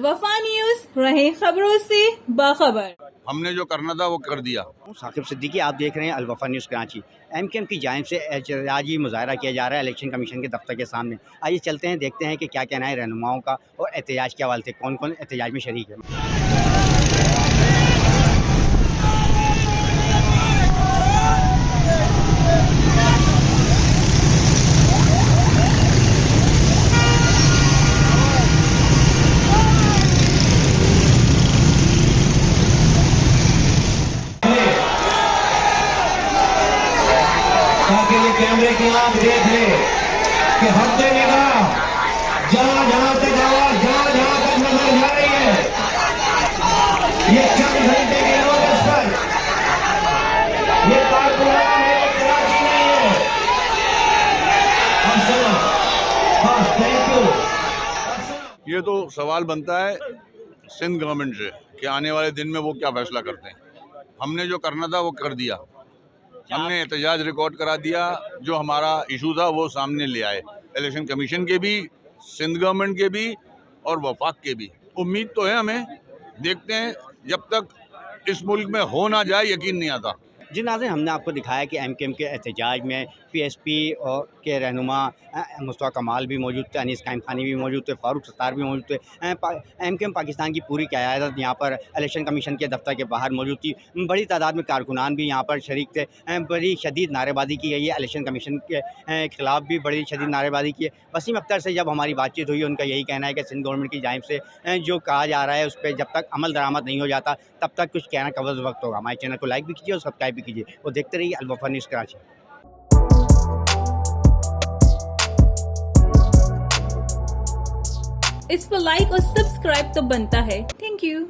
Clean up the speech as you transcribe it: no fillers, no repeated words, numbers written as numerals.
वफा न्यूज, रहे खबरों से बाखबर। हमने जो करना था वो कर दिया। साकिब सिद्दीकी, आप देख रहे हैं अलवफा न्यूज़ कराची। एमकेएम की जानिब से एहतजाजी मुजाहरा किया जा रहा है इलेक्शन कमीशन के दफ्तर के सामने। आइए चलते हैं, देखते हैं कि क्या कहना है रहनुमाओं का और एहतजाज के हवाले से कौन कौन एहतजाज में शरीक है। ताकि ये कैमरे की आंख देख ले कि हफ्ते निगाह जहां तक आवाज जहां तक नजर जा रही है, ये चंद घंटे के नोटिस पर ये कारकुनान है, कराची नहीं है। हम सुनो, बस थैंक यू। ये तो सवाल बनता है सिंध गवर्नमेंट से कि आने वाले दिन में वो क्या फैसला करते हैं। हमने जो करना था वो कर दिया। हमने एहतजाज रिकॉर्ड करा दिया, जो हमारा इशू था वो सामने ले आए, इलेक्शन कमीशन के भी, सिंध गवर्नमेंट के भी और वफाक के भी। उम्मीद तो है हमें, देखते हैं, जब तक इस मुल्क में हो ना जाए यकीन नहीं आता। जी नाज़रीन, हमने आपको दिखाया कि एमकेएम के एहतजाज में पीएसपी और के रहनुमा मुस्तफ़ा कमाल भी मौजूद थे, अनीस कायम खानी भी मौजूद थे, फ़ारूक सत्तार भी मौजूद थे। एमकेएम पाकिस्तान की पूरी क़यादत यहाँ पर इलेक्शन कमीशन के दफ्तर के बाहर मौजूद थी। बड़ी तादाद में कारकुनान भी यहाँ पर शरीक थे। बड़ी शदीद नारेबाजी की गई है, इलेक्शन कमीशन के ख़िलाफ़ भी बड़ी शदीद नारेबाजी की है। वसीम अख्तर से जब हमारी बातचीत हुई, उनका यही कहना है कि सिंध गवर्नमेंट की जानिब से जो कहा जा रहा है उस पर जब तक अमल दरामद नहीं हो जाता तब तक कुछ कहना कवज़ वक्त होगा। हमारे चैनल को लाइक भी कीजिए और सब्सक्राइब भी कीजिए और देखते रहिए अलवफा न्यूज़ कराची। इस पर लाइक और सब्सक्राइब तो बनता है। Thank you.